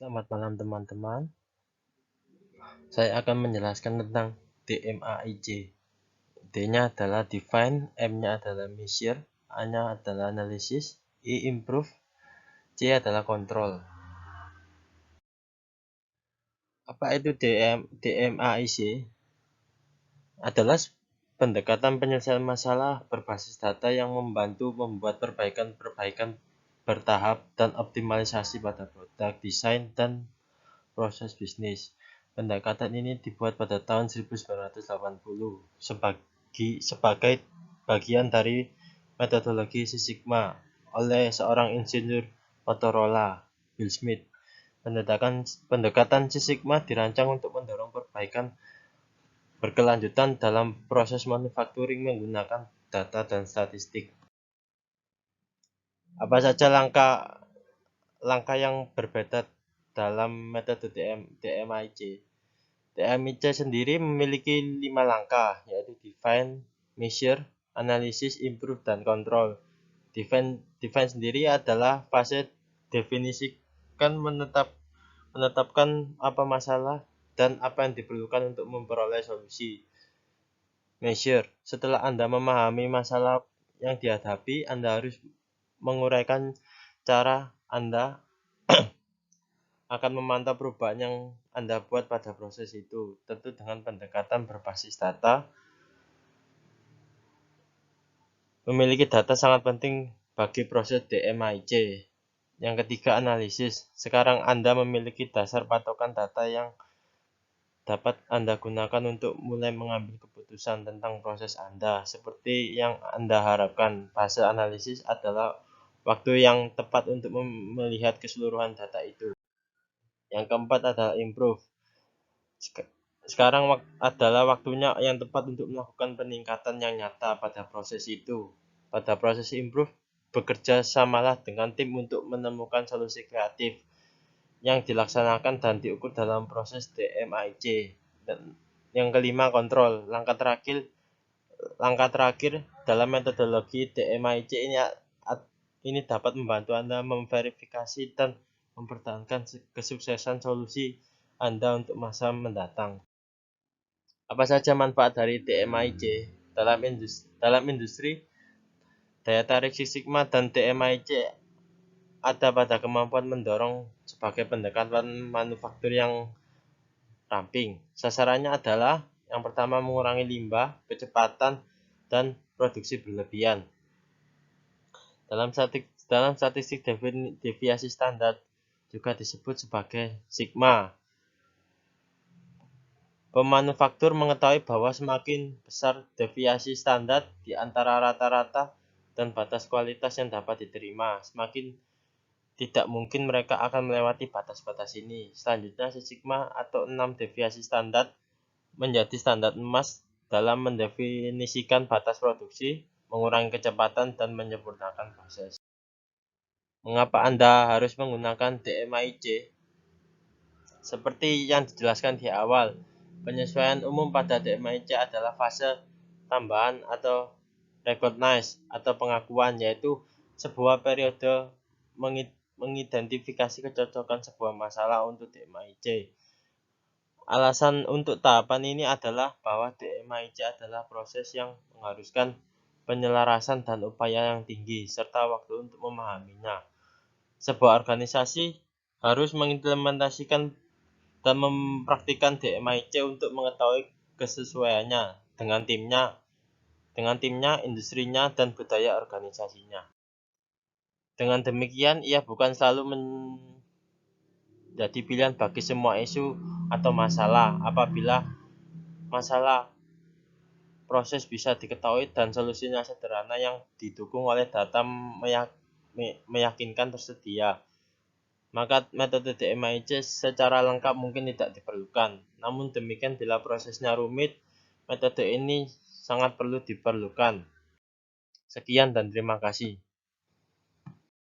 Selamat malam teman-teman. Saya akan menjelaskan tentang DMAIC. D-nya adalah define, M-nya adalah measure, A-nya adalah analysis, I improve, C adalah control. Apa itu DMAIC? Adalah pendekatan penyelesaian masalah berbasis data yang membantu membuat perbaikan-perbaikan bertahap dan optimalisasi pada produk, desain, dan proses bisnis. Pendekatan ini dibuat pada tahun 1980 sebagai bagian dari metodologi Six Sigma oleh seorang insinyur Motorola, Bill Smith. Pendekatan Six Sigma dirancang untuk mendorong perbaikan berkelanjutan dalam proses manufacturing menggunakan data dan statistik. Apa saja langkah yang berbeda dalam metode DMAIC? DMAIC sendiri memiliki 5 langkah, yaitu define, measure, analysis, improve, dan control. Define sendiri adalah fase definisikan menetapkan apa masalah dan apa yang diperlukan untuk memperoleh solusi. Measure, setelah Anda memahami masalah yang dihadapi, Anda harus menguraikan cara Anda akan memantau perubahan yang Anda buat pada proses itu, tentu dengan pendekatan berbasis data. Memiliki data sangat penting bagi proses DMAIC. Yang ketiga, analisis. Sekarang Anda memiliki dasar patokan data yang dapat Anda gunakan untuk mulai mengambil keputusan tentang proses Anda. Seperti yang Anda harapkan, fase analisis adalah waktu yang tepat untuk melihat keseluruhan data itu. Yang keempat adalah improve. Sekarang adalah waktunya yang tepat untuk melakukan peningkatan yang nyata pada proses itu. Pada proses improve, bekerja samalah dengan tim untuk menemukan solusi kreatif yang dilaksanakan dan diukur dalam proses DMAIC. Dan yang kelima, kontrol. Langkah terakhir dalam metodologi DMAIC ini dapat membantu Anda memverifikasi dan mempertahankan kesuksesan solusi Anda untuk masa mendatang. Apa saja manfaat dari DMAIC dalam industri? Daya tarik Six Sigma dan DMAIC ada pada kemampuan mendorong sebagai pendekatan manufaktur yang ramping. Sasarannya adalah yang pertama mengurangi limbah, kecepatan, dan produksi berlebihan. Dalam statistik deviasi standar juga disebut sebagai sigma. Pemanufaktur mengetahui bahwa semakin besar deviasi standar di antara rata-rata dan batas kualitas yang dapat diterima, semakin tidak mungkin mereka akan melewati batas-batas ini. Selanjutnya, Six Sigma atau 6 deviasi standar menjadi standar emas dalam mendefinisikan batas produksi, mengurangi kecepatan, dan menyempurnakan proses. Mengapa Anda harus menggunakan DMAIC? Seperti yang dijelaskan di awal, penyesuaian umum pada DMAIC adalah fase tambahan atau recognize atau pengakuan, yaitu sebuah periode mengidentifikasi kecocokan sebuah masalah untuk DMAIC. Alasan untuk tahapan ini adalah bahwa DMAIC adalah proses yang mengharuskan penyelarasan dan upaya yang tinggi, serta waktu untuk memahaminya. Sebuah organisasi harus mengimplementasikan dan mempraktikkan DMAIC untuk mengetahui kesesuaiannya dengan timnya, industrinya, dan budaya organisasinya. Dengan demikian, ia bukan selalu menjadi pilihan bagi semua isu atau masalah. Apabila masalah proses bisa diketahui dan solusinya sederhana yang didukung oleh data meyakinkan tersedia, maka metode DMAIC secara lengkap mungkin tidak diperlukan. Namun demikian, bila prosesnya rumit, metode ini sangat perlu diperlukan. Sekian dan terima kasih.